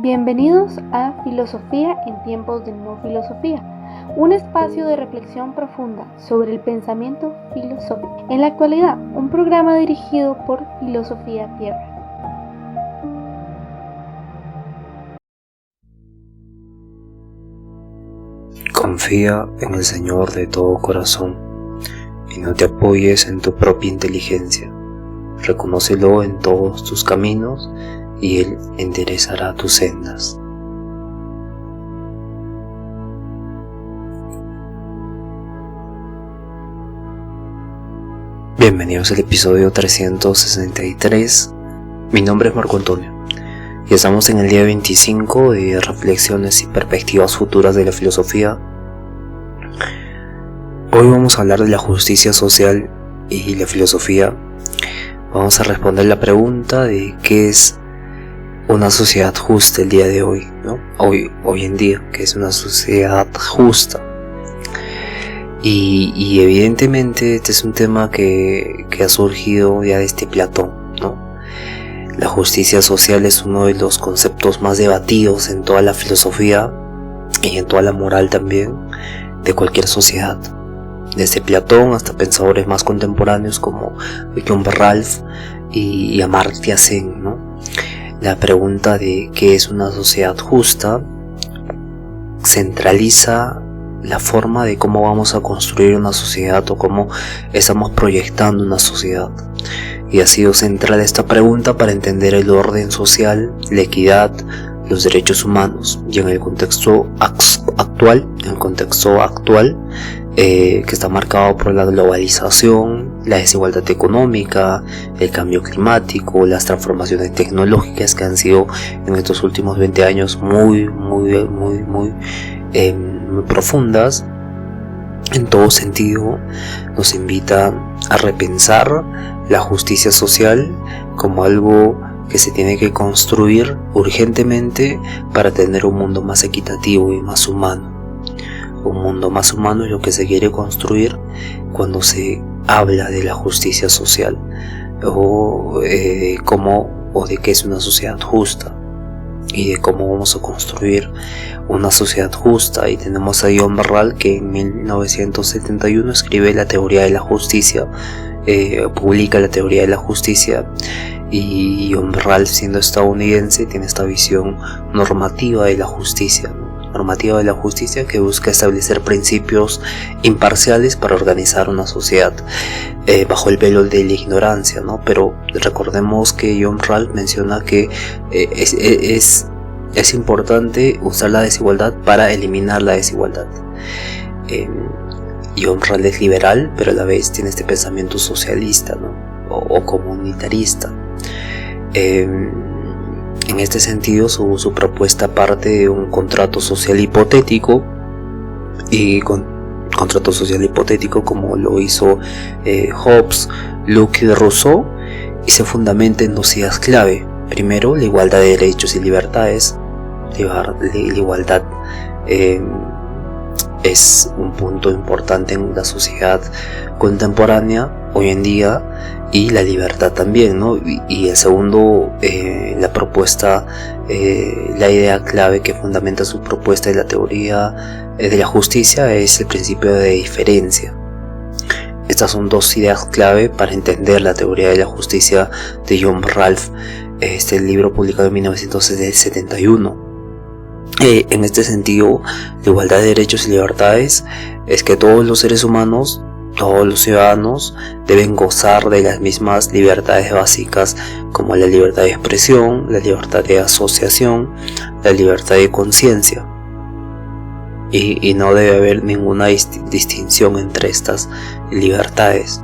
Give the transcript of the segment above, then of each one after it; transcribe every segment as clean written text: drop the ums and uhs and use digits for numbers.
Bienvenidos a Filosofía en tiempos de no filosofía, un espacio de reflexión profunda sobre el pensamiento filosófico. En la actualidad, un programa dirigido por Filosofía Tierra. Confía en el Señor de todo corazón y no te apoyes en tu propia inteligencia. Reconócelo en todos tus caminos y Él enderezará tus sendas. Bienvenidos al episodio 363. Mi nombre es Marco Antonio y estamos en el día 25 de reflexiones y perspectivas futuras de la filosofía. Hoy vamos a hablar de la justicia social y la filosofía. Vamos a responder la pregunta de qué es una sociedad justa el día de hoy, ¿no? Hoy en día, ¿qué es una sociedad justa? Y evidentemente este es un tema que ha surgido ya desde Platón, ¿no? La justicia social es uno de los conceptos más debatidos en toda la filosofía y en toda la moral también de cualquier sociedad. Desde Platón hasta pensadores más contemporáneos como John Ralph y Amartya Sen, ¿no? La pregunta de qué es una sociedad justa centraliza la forma de cómo vamos a construir una sociedad o cómo estamos proyectando una sociedad. Y ha sido central esta pregunta para entender el orden social, la equidad, los derechos humanos. Y en el contexto actual, que está marcado por la globalización, la desigualdad económica, el cambio climático, las transformaciones tecnológicas que han sido en estos últimos 20 años muy profundas. En todo sentido, nos invita a repensar la justicia social como algo que se tiene que construir urgentemente para tener un mundo más equitativo y más humano. Un mundo más humano es lo que se quiere construir cuando se habla de la justicia social o de qué es una sociedad justa y de cómo vamos a construir una sociedad justa. Y tenemos a John Ralph, que en 1971 escribe la teoría de la justicia, publica la teoría de la justicia. Y John Ralph, siendo estadounidense, tiene esta visión normativa de la justicia, que busca establecer principios imparciales para organizar una sociedad bajo el velo de la ignorancia, ¿no? Pero recordemos que John Ralph menciona que es importante usar la desigualdad para eliminar la desigualdad. John Ralph es liberal, pero a la vez tiene este pensamiento socialista, ¿no? o comunitarista. En este sentido, su propuesta parte de un contrato social hipotético, y contrato social hipotético como lo hizo Hobbes, Locke y Rousseau, y se fundamenta en dos ideas clave. Primero, la igualdad de derechos y libertades. La igualdad es un punto importante en la sociedad contemporánea hoy en día, y la libertad también, ¿no? Y el segundo, la propuesta, la idea clave que fundamenta su propuesta de la teoría de la justicia es el principio de diferencia. Estas son dos ideas clave para entender la teoría de la justicia de John Ralph, este libro publicado en 1971. En este sentido, la igualdad de derechos y libertades es que todos los seres humanos, todos los ciudadanos, deben gozar de las mismas libertades básicas, como la libertad de expresión, la libertad de asociación, la libertad de conciencia. Y no debe haber ninguna distinción entre estas libertades.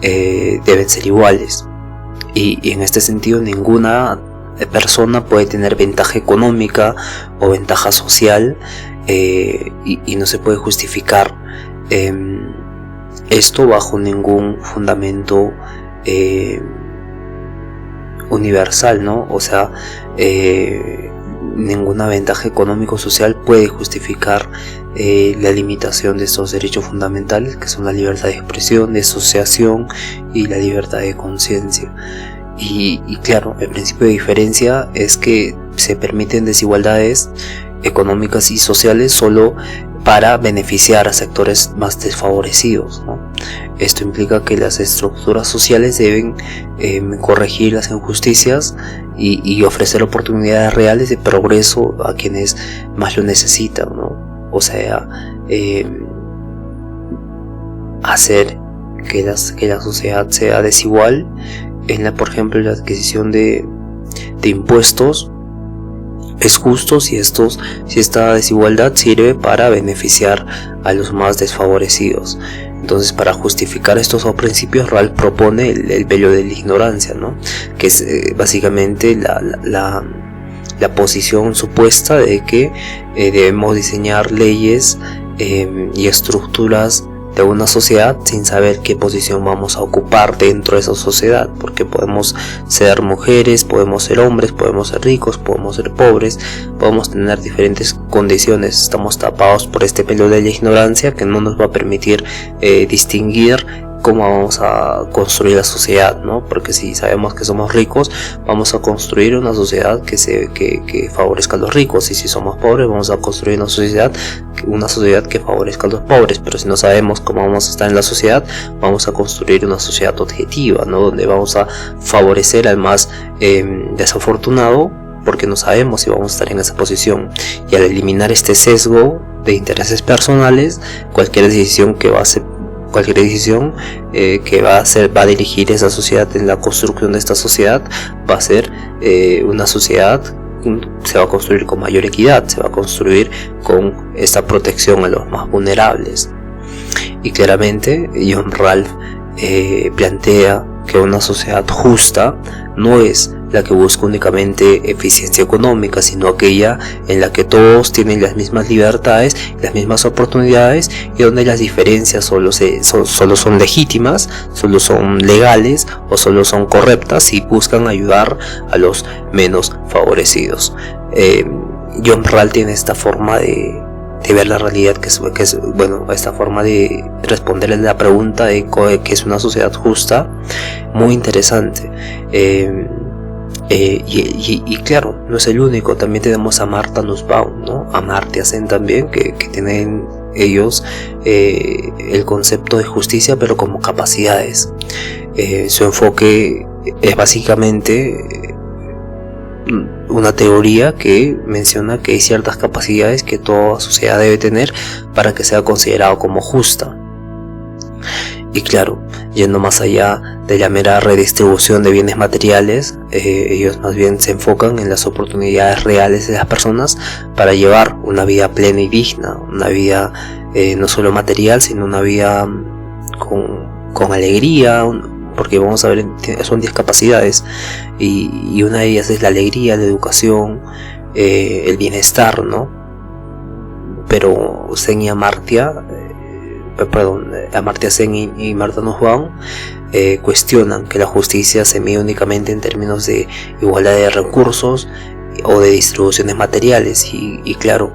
Deben ser iguales. Y en este sentido, ninguna persona puede tener ventaja económica o ventaja social, y no se puede justificar esto bajo ningún fundamento universal, ¿no? O sea, ninguna ventaja económico-social puede justificar la limitación de estos derechos fundamentales, que son la libertad de expresión, de asociación y la libertad de conciencia. Y claro, el principio de diferencia es que se permiten desigualdades económicas y sociales solo para beneficiar a sectores más desfavorecidos, ¿no? Esto implica que las estructuras sociales deben corregir las injusticias y ofrecer oportunidades reales de progreso a quienes más lo necesitan, ¿no? O sea, hacer que la sociedad sea desigual por ejemplo, la adquisición de impuestos es justo si esta desigualdad sirve para beneficiar a los más desfavorecidos. Entonces, para justificar estos dos principios, Ralph propone el velo de la ignorancia, ¿no? Que es básicamente la posición supuesta de que debemos diseñar leyes y estructuras de una sociedad sin saber qué posición vamos a ocupar dentro de esa sociedad, porque podemos ser mujeres, podemos ser hombres, podemos ser ricos, podemos ser pobres, podemos tener diferentes condiciones. Estamos tapados por este velo de la ignorancia que no nos va a permitir distinguir cómo vamos a construir la sociedad, ¿no? Porque si sabemos que somos ricos, vamos a construir una sociedad que favorezca a los ricos, y si somos pobres, vamos a construir una sociedad que favorezca a los pobres. Pero si no sabemos cómo vamos a estar en la sociedad, vamos a construir una sociedad objetiva, ¿no? Donde vamos a favorecer al más desafortunado, porque no sabemos si vamos a estar en esa posición. Y al eliminar este sesgo de intereses personales, cualquier decisión que va a dirigir esa sociedad en la construcción de esta sociedad va a ser una sociedad, se va a construir con mayor equidad, se va a construir con esta protección a los más vulnerables. Y claramente John Ralph plantea que una sociedad justa no es la que busca únicamente eficiencia económica, sino aquella en la que todos tienen las mismas libertades, las mismas oportunidades, y donde las diferencias solo son legítimas, solo son legales o solo son correctas y buscan ayudar a los menos favorecidos. John Ralph tiene esta forma de ver la realidad, que es esta forma de responderle la pregunta de qué es una sociedad justa, muy interesante. Y claro, no es el único. También tenemos a Martha Nussbaum, ¿no? A Amartya Sen también, que tienen ellos el concepto de justicia, pero como capacidades. Su enfoque es básicamente una teoría que menciona que hay ciertas capacidades que toda sociedad debe tener para que sea considerado como justa. Y claro, yendo más allá de la mera redistribución de bienes materiales, ellos más bien se enfocan en las oportunidades reales de las personas para llevar una vida plena y digna, una vida no solo material, sino una vida con alegría, porque vamos a ver, son 10 capacidades, y una de ellas es la alegría, la educación, el bienestar, ¿no? Pero Sen y Amartya Sen y Martha Nussbaum cuestionan que la justicia se mide únicamente en términos de igualdad de recursos o de distribuciones materiales, y claro,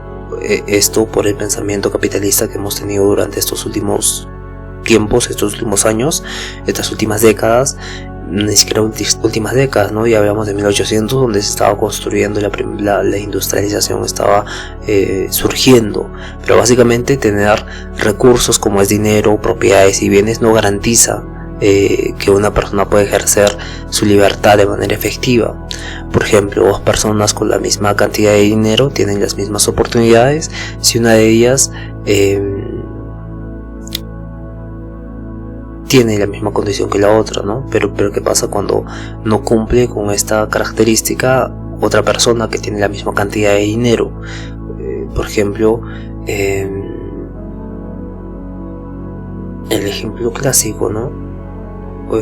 esto por el pensamiento capitalista que hemos tenido durante estos últimos tiempos, estos últimos años, estas últimas décadas, ni siquiera últimas décadas, ¿no? Ya hablamos de 1800, donde se estaba construyendo la industrialización, estaba surgiendo, pero básicamente tener recursos como es dinero, propiedades y bienes no garantiza que una persona pueda ejercer su libertad de manera efectiva. Por ejemplo, dos personas con la misma cantidad de dinero tienen las mismas oportunidades si una de ellas tiene la misma condición que la otra, ¿no? Pero ¿qué pasa cuando no cumple con esta característica otra persona que tiene la misma cantidad de dinero? Por ejemplo, el ejemplo clásico, ¿no? O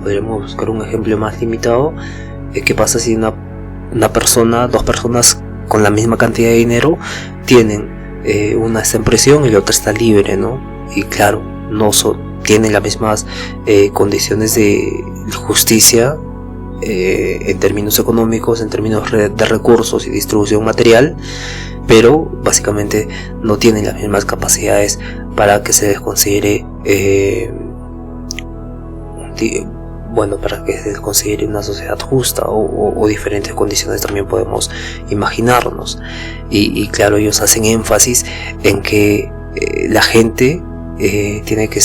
podríamos buscar un ejemplo más limitado. ¿Qué pasa si dos personas con la misma cantidad de dinero tienen una está en prisión y la otra está libre, ¿no? Y claro, tienen las mismas condiciones de justicia en términos económicos, en términos de recursos y distribución material, pero básicamente no tienen las mismas capacidades para que se les considere bueno, para que se considere una sociedad justa, o diferentes condiciones también podemos imaginarnos. Y claro, ellos hacen énfasis en que la gente tiene que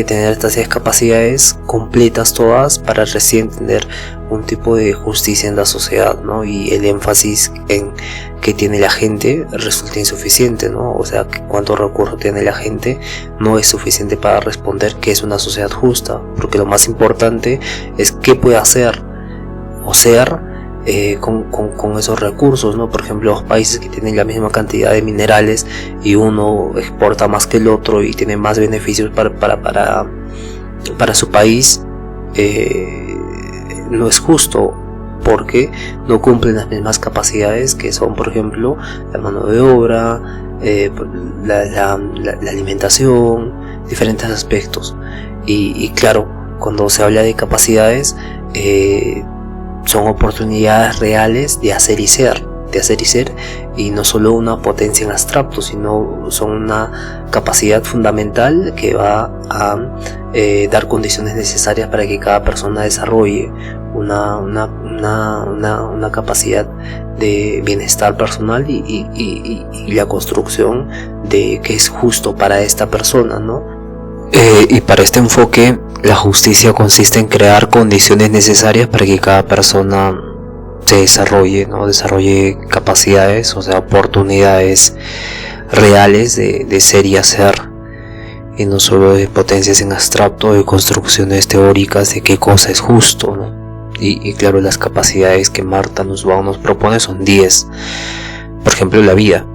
tener estas capacidades completas todas para recién tener un tipo de justicia en la sociedad, ¿no? Y el énfasis en que tiene la gente resulta insuficiente, ¿no? O sea, que cuánto recurso tiene la gente no es suficiente para responder que es una sociedad justa, porque lo más importante es qué puede hacer o ser con esos recursos, ¿no? Por ejemplo, los países que tienen la misma cantidad de minerales y uno exporta más que el otro y tiene más beneficios para su país, no es justo, porque no cumplen las mismas capacidades que son, por ejemplo, la mano de obra, la alimentación, diferentes aspectos. Y claro, cuando se habla de capacidades, son oportunidades reales de hacer y ser, y no solo una potencia en abstracto, sino son una capacidad fundamental que va a dar condiciones necesarias para que cada persona desarrolle una capacidad de bienestar personal y la construcción de que es justo para esta persona, ¿no? Y para este enfoque, la justicia consiste en crear condiciones necesarias para que cada persona se desarrolle, ¿no? Desarrolle capacidades, o sea, oportunidades reales de ser y hacer, y no solo de potencias en abstracto, de construcciones teóricas de qué cosa es justo, ¿no? Y claro, las capacidades que Martha Nussbaum nos propone son 10. Por ejemplo, la vida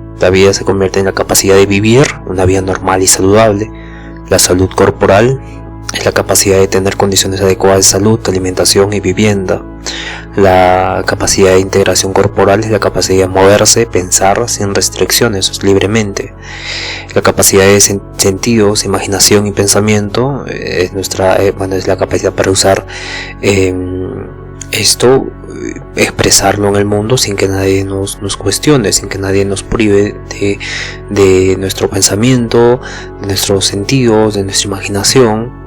se convierte en la capacidad de vivir una vida normal y saludable. La salud corporal es la capacidad de tener condiciones adecuadas de salud, alimentación y vivienda. La capacidad de integración corporal es la capacidad de moverse, pensar sin restricciones, libremente. La capacidad de sentidos, imaginación y pensamiento es es la capacidad para usar esto, expresarlo en el mundo sin que nadie nos cuestione, sin que nadie nos prive de nuestro pensamiento, de nuestros sentidos, de nuestra imaginación.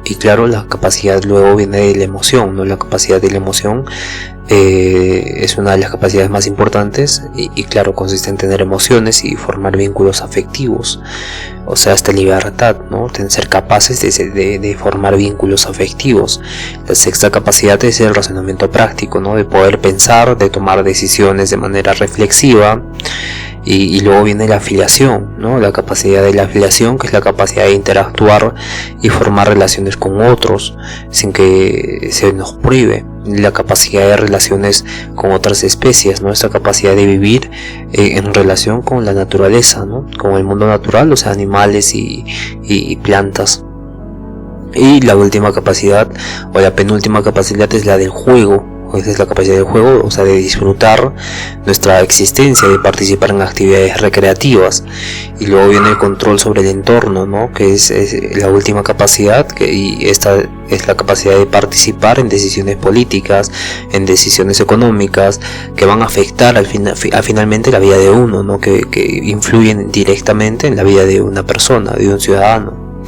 Y claro, la capacidad luego viene de la emoción, ¿no? La capacidad de la emoción es una de las capacidades más importantes y claro, consiste en tener emociones y formar vínculos afectivos, o sea, esta libertad, ¿no? Ser capaces de formar vínculos afectivos. La sexta capacidad es el razonamiento práctico, ¿no? De poder pensar, de tomar decisiones de manera reflexiva. Y luego viene la afiliación, ¿no? La capacidad de la afiliación, que es la capacidad de interactuar y formar relaciones con otros sin que se nos prive. La capacidad de relaciones con otras especies, ¿no? Esta capacidad de vivir en relación con la naturaleza, ¿no? Con el mundo natural, o sea, animales y plantas. Y la última capacidad, o la penúltima capacidad, es la del juego. Esa es la capacidad del juego, o sea, de disfrutar nuestra existencia, de participar en actividades recreativas. Y luego viene el control sobre el entorno, ¿no? Que es la última capacidad, y esta es la capacidad de participar en decisiones políticas, en decisiones económicas, que van a afectar finalmente la vida de uno, ¿no? Que influyen directamente en la vida de una persona, de un ciudadano.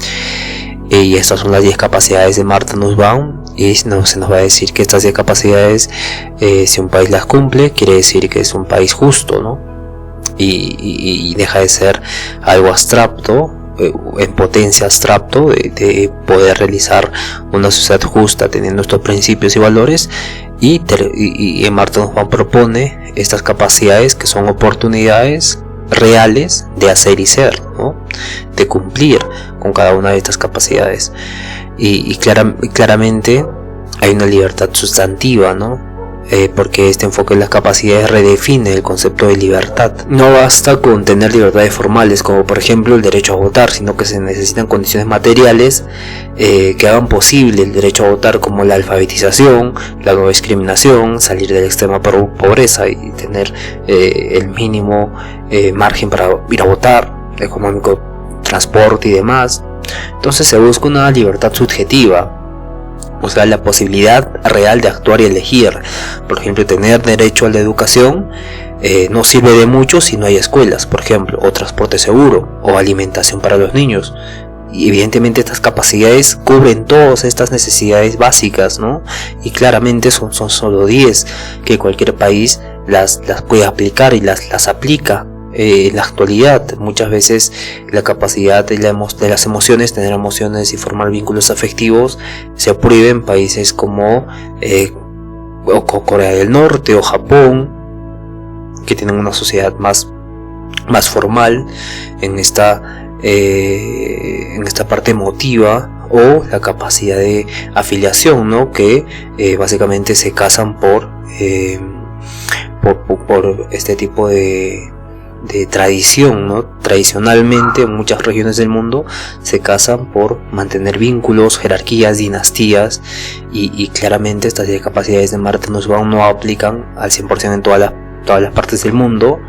Y estas son las 10 capacidades de Martha Nussbaum. Y se nos va a decir que estas 10 capacidades, si un país las cumple, quiere decir que es un país justo, ¿no? Y deja de ser algo abstracto, en potencia abstracto, de poder realizar una sociedad justa teniendo estos principios y valores. Y Martha Nussbaum propone estas capacidades que son oportunidades reales de hacer y ser, ¿no? De cumplir con cada una de estas capacidades. Y claramente hay una libertad sustantiva, ¿no? Porque este enfoque en las capacidades redefine el concepto de libertad. No basta con tener libertades formales, como por ejemplo el derecho a votar, sino que se necesitan condiciones materiales que hagan posible el derecho a votar, como la alfabetización, la no discriminación, salir de la extrema pobreza y tener el mínimo margen para ir a votar, económico, transporte y demás. Entonces se busca una libertad subjetiva, o sea, la posibilidad real de actuar y elegir. Por ejemplo, tener derecho a la educación no sirve de mucho si no hay escuelas, por ejemplo, o transporte seguro, o alimentación para los niños. y evidentemente estas capacidades cubren todas estas necesidades básicas, ¿no? Y claramente son solo 10 que cualquier país las puede aplicar y las aplica. En la actualidad muchas veces la capacidad de las emociones, tener emociones y formar vínculos afectivos, se prohíbe en países como Corea del Norte o Japón, que tienen una sociedad más formal en esta parte emotiva, o la capacidad de afiliación, ¿no? Que básicamente se casan por este tipo de tradición, ¿no? Tradicionalmente en muchas regiones del mundo se casan por mantener vínculos, jerarquías, dinastías, y claramente estas capacidades de Martha Nussbaum no aplican al 100% en todas las partes del mundo,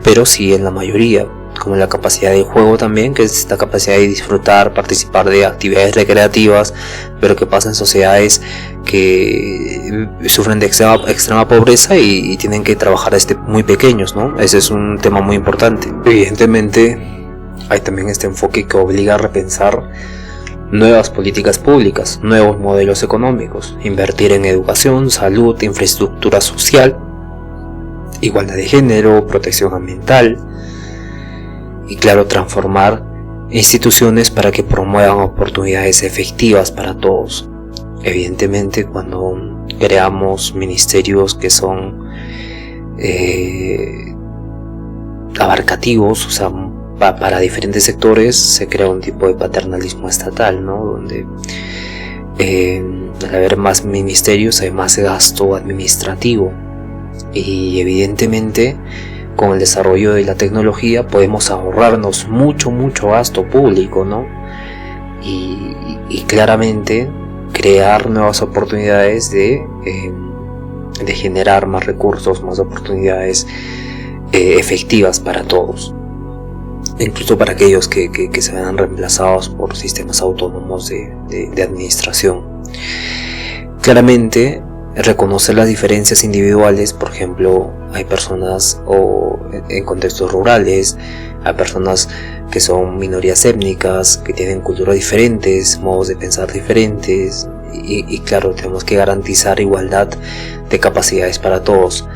pero sí en la mayoría, como la capacidad de juego también, que es la capacidad de disfrutar, participar de actividades recreativas, pero que pasa en sociedades que sufren de extrema pobreza y tienen que trabajar desde muy pequeños, ¿no? Ese es un tema muy importante. Evidentemente hay también este enfoque que obliga a repensar nuevas políticas públicas, nuevos modelos económicos, invertir en educación, salud, infraestructura social, igualdad de género, protección ambiental, y claro, transformar instituciones para que promuevan oportunidades efectivas para todos. Evidentemente, cuando creamos ministerios que son abarcativos, o sea, para diferentes sectores, se crea un tipo de paternalismo estatal, ¿no? Donde al haber más ministerios hay más gasto administrativo, y evidentemente con el desarrollo de la tecnología podemos ahorrarnos mucho gasto público, ¿no? Y claramente crear nuevas oportunidades de generar más recursos, más oportunidades efectivas para todos, incluso para aquellos que se vean reemplazados por sistemas autónomos de administración. Claramente reconocer las diferencias individuales, por ejemplo, hay personas en contextos rurales, hay personas que son minorías étnicas, que tienen culturas diferentes, modos de pensar diferentes, y claro, tenemos que garantizar igualdad de capacidades para todos.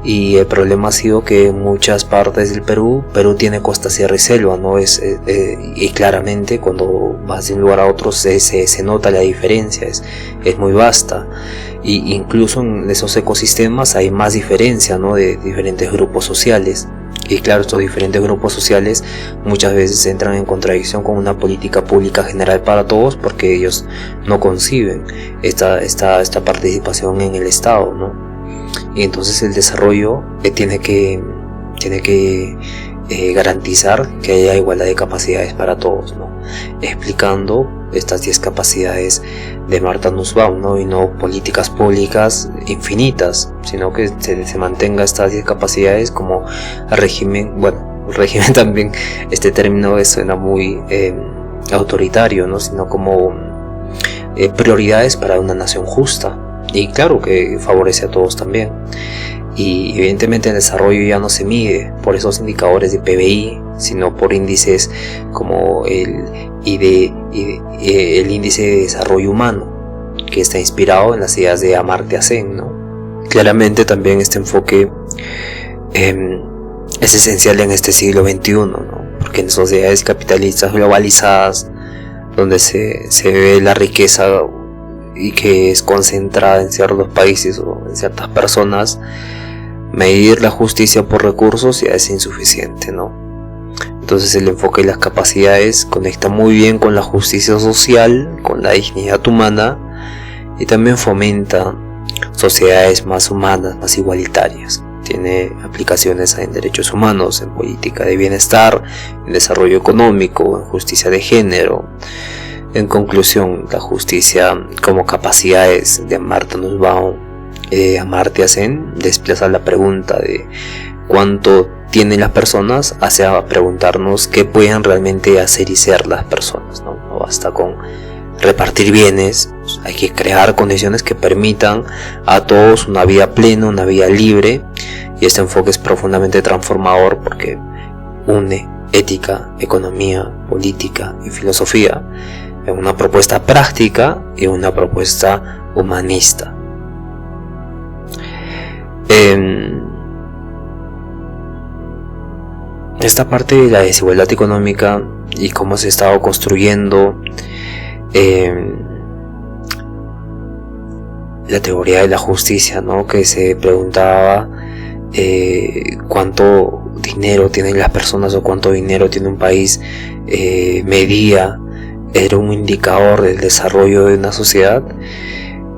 Y el problema ha sido que en muchas partes del Perú tiene costa, sierra y selva, ¿no? Y claramente cuando vas de un lugar a otro se nota la diferencia, es muy vasta. Y incluso en esos ecosistemas hay más diferencia, ¿no? De diferentes grupos sociales. Y claro, estos diferentes grupos sociales muchas veces entran en contradicción con una política pública general para todos, porque ellos no conciben esta participación en el Estado, ¿no? Y entonces el desarrollo tiene que garantizar que haya igualdad de capacidades para todos, ¿no? Explicando estas 10 capacidades de Martha Nussbaum, ¿no? Y no políticas públicas infinitas, sino que se mantenga estas 10 capacidades como régimen. Bueno, el régimen también, este término suena muy autoritario, ¿no? Sino como prioridades para una nación justa, y claro que favorece a todos también. Y evidentemente el desarrollo ya no se mide por esos indicadores de PBI, sino por índices como el índice de desarrollo humano, que está inspirado en las ideas de Amartya Sen, ¿no? Claramente también este enfoque es esencial en este siglo XXI, ¿no? Porque en sociedades capitalistas globalizadas, donde se ve la riqueza y que es concentrada en ciertos países o en ciertas personas, medir la justicia por recursos ya es insuficiente, ¿no? Entonces el enfoque de las capacidades conecta muy bien con la justicia social, con la dignidad humana, y también fomenta sociedades más humanas, más igualitarias. Tiene aplicaciones en derechos humanos, en política de bienestar, en desarrollo económico, en justicia de género. En conclusión, la justicia como capacidades de Martha Nussbaum, Amartya Sen, desplaza la pregunta de cuánto tienen las personas hacia preguntarnos qué pueden realmente hacer y ser las personas, ¿no? No basta con repartir bienes, hay que crear condiciones que permitan a todos una vida plena, una vida libre, y este enfoque es profundamente transformador porque une ética, economía, política y filosofía, en una propuesta práctica y una propuesta humanista. Esta parte de la desigualdad económica y cómo se ha estado construyendo la teoría de la justicia, ¿no? Que se preguntaba cuánto dinero tienen las personas o cuánto dinero tiene un país, medía, era un indicador del desarrollo de una sociedad.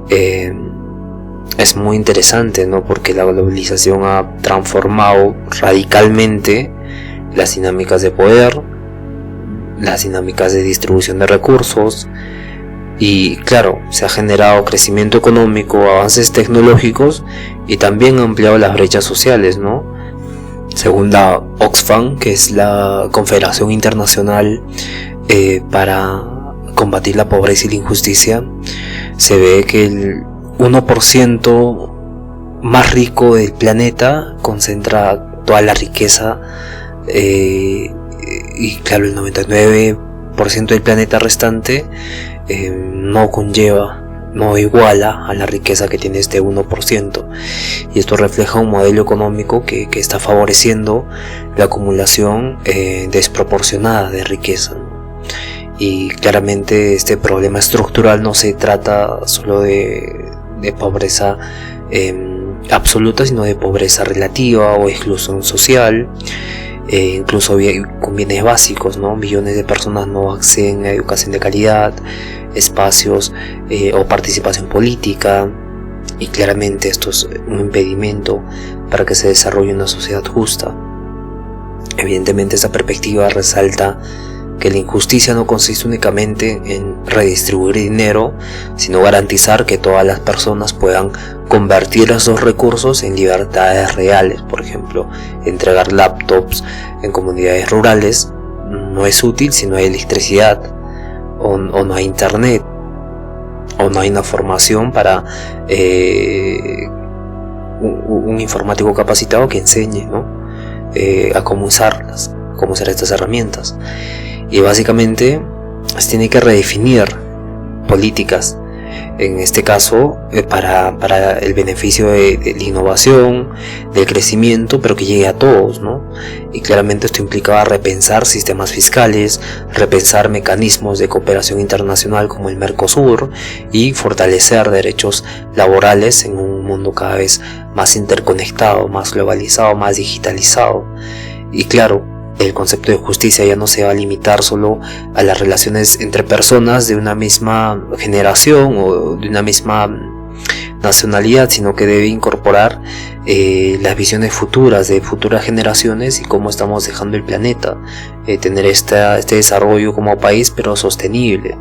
Es muy interesante, ¿no? Porque la globalización ha transformado radicalmente las dinámicas de poder, las dinámicas de distribución de recursos, y claro, se ha generado crecimiento económico, avances tecnológicos, y también ha ampliado las brechas sociales, ¿no? Según la Oxfam, que es la Confederación Internacional para combatir la pobreza y la injusticia, se ve que el 1% más rico del planeta concentra toda la riqueza, y claro, el 99% del planeta restante no iguala a la riqueza que tiene este 1%, y esto refleja un modelo económico que está favoreciendo la acumulación desproporcionada de riqueza, ¿no? Y claramente este problema estructural no se trata solo de pobreza absoluta, sino de pobreza relativa o exclusión social. Incluso con bienes básicos, ¿no? Millones de personas no acceden a educación de calidad, espacios o participación política, y claramente esto es un impedimento para que se desarrolle una sociedad justa. Evidentemente, esta perspectiva resalta que la injusticia no consiste únicamente en redistribuir dinero, sino garantizar que todas las personas puedan convertir esos recursos en libertades reales. Por ejemplo, entregar laptops en comunidades rurales no es útil si no hay electricidad, o no hay internet, o no hay una formación para un informático capacitado que enseñe, ¿no? A cómo usarlas, cómo usar estas herramientas. Y básicamente se tiene que redefinir políticas, en este caso para el beneficio de la innovación, del crecimiento, pero que llegue a todos, ¿no? Y claramente esto implicaba repensar sistemas fiscales, repensar mecanismos de cooperación internacional como el Mercosur, y fortalecer derechos laborales en un mundo cada vez más interconectado, más globalizado, más digitalizado. Y claro, el concepto de justicia ya no se va a limitar solo a las relaciones entre personas de una misma generación o de una misma nacionalidad, sino que debe incorporar las visiones futuras de futuras generaciones y cómo estamos dejando el planeta, tener este desarrollo como país, pero sostenible.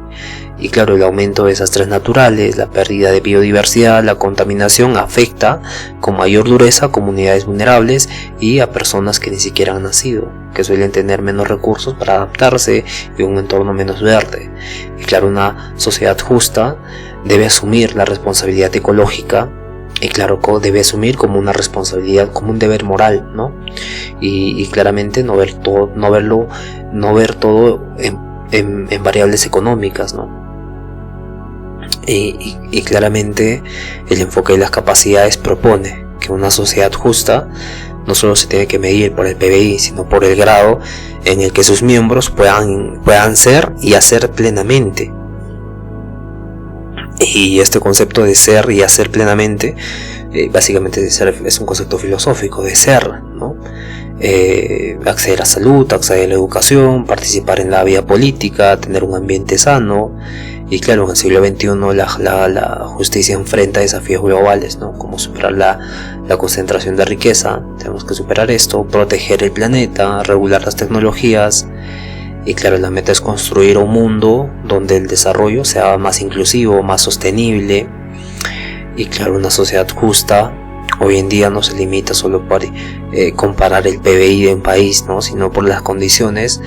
Y claro, el aumento de desastres naturales, la pérdida de biodiversidad, la contaminación afecta con mayor dureza a comunidades vulnerables y a personas que ni siquiera han nacido, que suelen tener menos recursos para adaptarse y un entorno menos verde. Y claro, una sociedad justa debe asumir la responsabilidad ecológica, y claro, debe asumir como una responsabilidad, como un deber moral, ¿no? Y claramente no ver todo en variables económicas, ¿no? Y claramente el enfoque de las capacidades propone que una sociedad justa no solo se tiene que medir por el PBI, sino por el grado en el que sus miembros puedan ser y hacer plenamente. Y este concepto de ser y hacer plenamente, básicamente es un concepto filosófico de ser, ¿no? Acceder a salud, acceder a la educación, participar en la vida política, tener un ambiente sano. Y claro, en el siglo XXI la justicia enfrenta desafíos globales, ¿no? Como superar la concentración de riqueza. Tenemos que superar esto, proteger el planeta, regular las tecnologías. Y claro, la meta es construir un mundo donde el desarrollo sea más inclusivo, más sostenible. Y claro, una sociedad justa hoy en día no se limita solo por comparar el PBI de un país, ¿no? Sino por las condiciones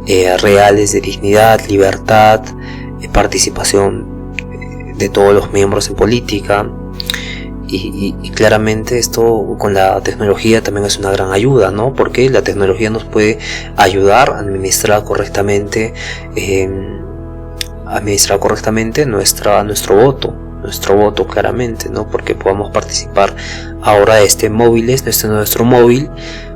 reales de dignidad, participación de todos los miembros en política, y claramente esto con la tecnología también es una gran ayuda, ¿no? Porque la tecnología nos puede ayudar a administrar correctamente nuestro voto claramente, ¿no? Porque podamos participar ahora de nuestro móvil,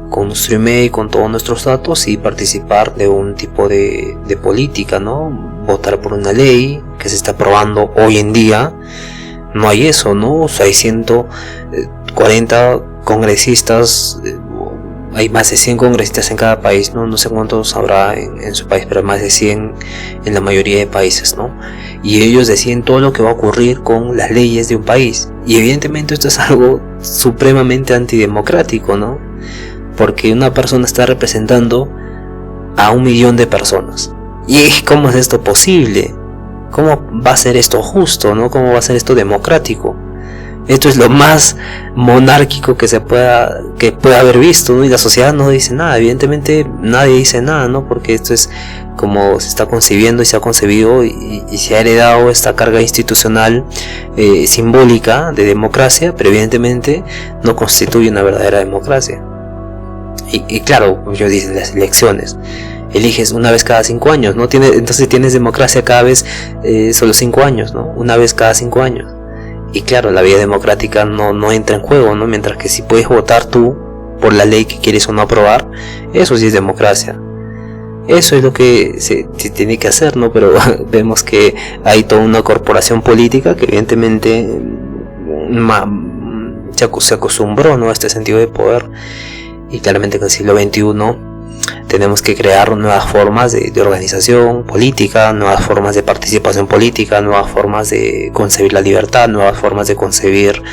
con nuestro email, con todos nuestros datos, y participar de un tipo de política, ¿no? Votar por una ley que se está aprobando hoy en día. No hay eso, ¿no? O sea, hay 140 congresistas, hay más de 100 congresistas en cada país, ¿no? No sé cuántos habrá en su país, pero más de 100 en la mayoría de países, ¿no? Y ellos deciden todo lo que va a ocurrir con las leyes de un país. Y evidentemente esto es algo supremamente antidemocrático, ¿no? Porque una persona está representando a 1 millón de personas. ¿Y cómo es esto posible? ¿Cómo va a ser esto justo, ¿no? ¿Cómo va a ser esto democrático? Esto es lo más monárquico que pueda haber visto, ¿no? Y la sociedad no dice nada, evidentemente nadie dice nada, ¿no? Porque esto es como se está concibiendo y se ha concebido y se ha heredado esta carga institucional simbólica de democracia, pero evidentemente no constituye una verdadera democracia. Y claro, yo dicen las elecciones, eliges una vez cada 5 años, ¿no? Entonces tienes democracia cada vez, solo 5 años, ¿no? Una vez cada 5 años. Y claro, la vida democrática no entra en juego, ¿no? Mientras que si puedes votar tú por la ley que quieres o no aprobar, eso sí es democracia. Eso es lo que se tiene que hacer, ¿no? Pero vemos que hay toda una corporación política que evidentemente se acostumbró, ¿no? A este sentido de poder. Y claramente en el siglo XXI tenemos que crear nuevas formas de organización política, nuevas formas de participación política, nuevas formas de concebir la libertad, nuevas formas de concebir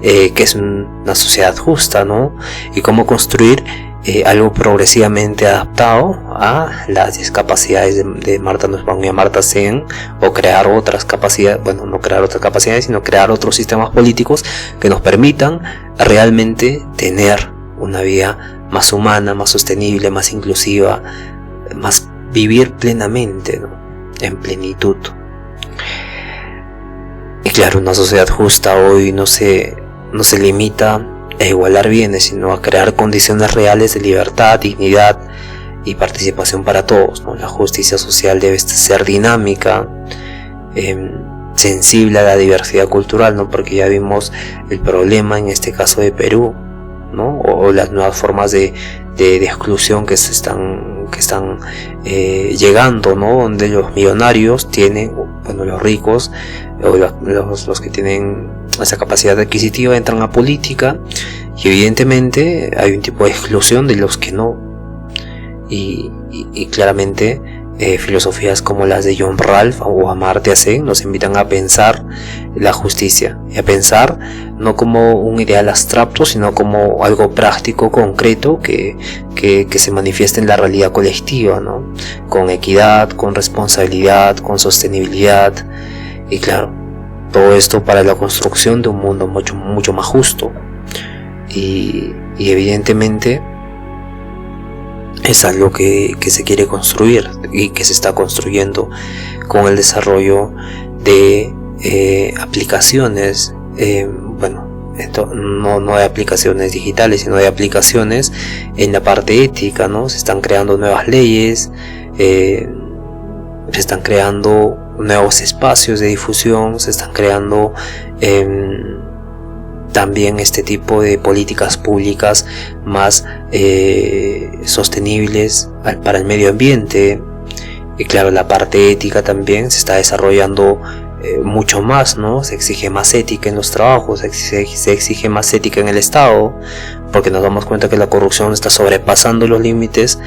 que es una sociedad justa, ¿no? Y cómo construir algo progresivamente adaptado a las discapacidades de Marta Nussbaum y Amartya Sen, o crear otras capacidades, bueno, no crear otras capacidades, sino crear otros sistemas políticos que nos permitan realmente tener una vida más humana, más sostenible, más inclusiva, más vivir plenamente, ¿no? En plenitud. Y claro, una sociedad justa hoy no se limita a igualar bienes, sino a crear condiciones reales de libertad, dignidad y participación para todos, ¿no? La justicia social debe ser dinámica, sensible a la diversidad cultural, ¿no? Porque ya vimos el problema en este caso de Perú, ¿no? O las nuevas formas de exclusión que están llegando, ¿no? Donde los millonarios tienen, bueno, los ricos o los que tienen esa capacidad adquisitiva entran a política, y evidentemente hay un tipo de exclusión de los que no, y claramente filosofías como las de John Ralph o Amartya Sen nos invitan a pensar la justicia, y a pensar no como un ideal abstracto, sino como algo práctico, concreto, que se manifiesta en la realidad colectiva, ¿no? Con equidad, con responsabilidad, con sostenibilidad, y claro, todo esto para la construcción de un mundo mucho más justo, y evidentemente es algo que se quiere construir y que se está construyendo con el desarrollo de aplicaciones, bueno, esto no de aplicaciones digitales, sino de aplicaciones en la parte ética, ¿no? Se están creando nuevas leyes, se están creando nuevos espacios de difusión, se están creando también este tipo de políticas públicas más sostenibles para el medio ambiente. Y claro, la parte ética también se está desarrollando mucho más, ¿no? Se exige más ética en los trabajos, se exige más ética en el Estado, porque nos damos cuenta que la corrupción está sobrepasando los límites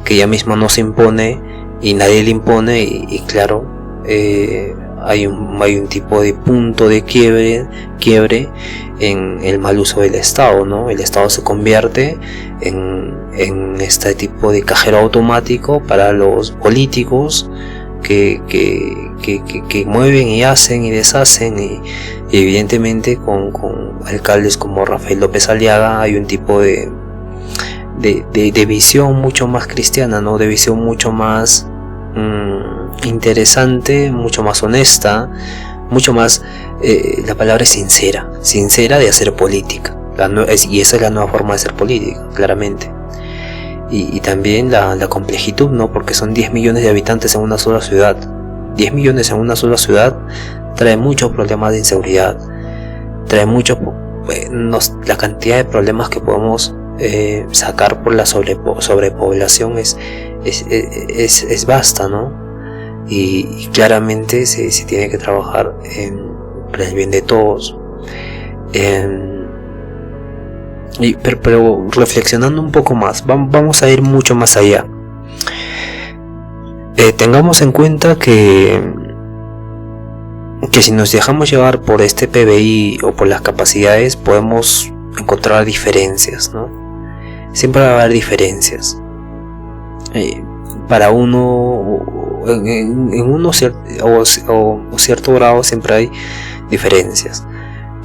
que ella misma nos impone y nadie le impone, y claro, hay un tipo de punto de quiebre en el mal uso del Estado, ¿no? El Estado se convierte en este tipo de cajero automático para los políticos que mueven y hacen y deshacen, y evidentemente con alcaldes como Rafael López Aliaga hay un tipo de visión mucho más cristiana, ¿no? De visión mucho más interesante, mucho más honesta, mucho más, la palabra es sincera de hacer política, y esa es la nueva forma de hacer política, claramente. Y también la complejitud, ¿no? Porque son 10 millones de habitantes en una sola ciudad. 10 millones en una sola ciudad trae muchos problemas de inseguridad, trae la cantidad de problemas que podemos sacar por la sobrepoblación es vasta, ¿no? Y claramente se tiene que trabajar para el bien de todos. Pero reflexionando un poco más, vamos a ir mucho más allá. Tengamos en cuenta que si nos dejamos llevar por este PBI o por las capacidades, podemos encontrar diferencias, ¿no? Siempre va a haber diferencias. Para uno, en cierto grado, siempre hay diferencias.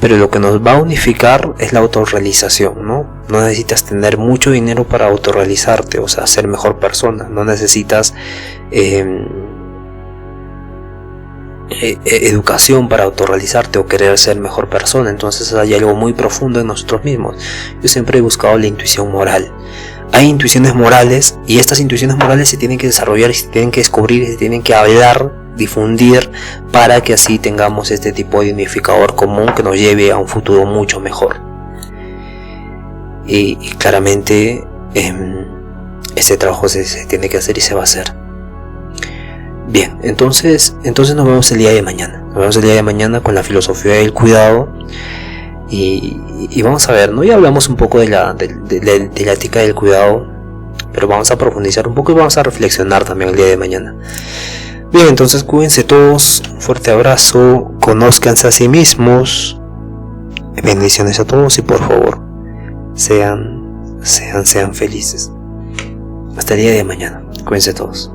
Pero lo que nos va a unificar es la autorrealización, ¿no? No necesitas tener mucho dinero para autorrealizarte, o sea, ser mejor persona. No necesitas educación para autorrealizarte o querer ser mejor persona. Entonces hay algo muy profundo en nosotros mismos. Yo siempre he buscado la intuición moral. Hay intuiciones morales, y estas intuiciones morales se tienen que desarrollar, y se tienen que descubrir, y se tienen que hablar, difundir, para que así tengamos este tipo de unificador común que nos lleve a un futuro mucho mejor. Y claramente este trabajo se tiene que hacer y se va a hacer. Bien, entonces nos vemos el día de mañana. Nos vemos el día de mañana con la filosofía del cuidado. Y vamos a ver, ¿no? Ya hablamos un poco de la ética del cuidado, pero vamos a profundizar un poco y vamos a reflexionar también el día de mañana. Bien, entonces cuídense todos, un fuerte abrazo, conózcanse a sí mismos, bendiciones a todos y por favor, sean felices. Hasta el día de mañana, cuídense todos.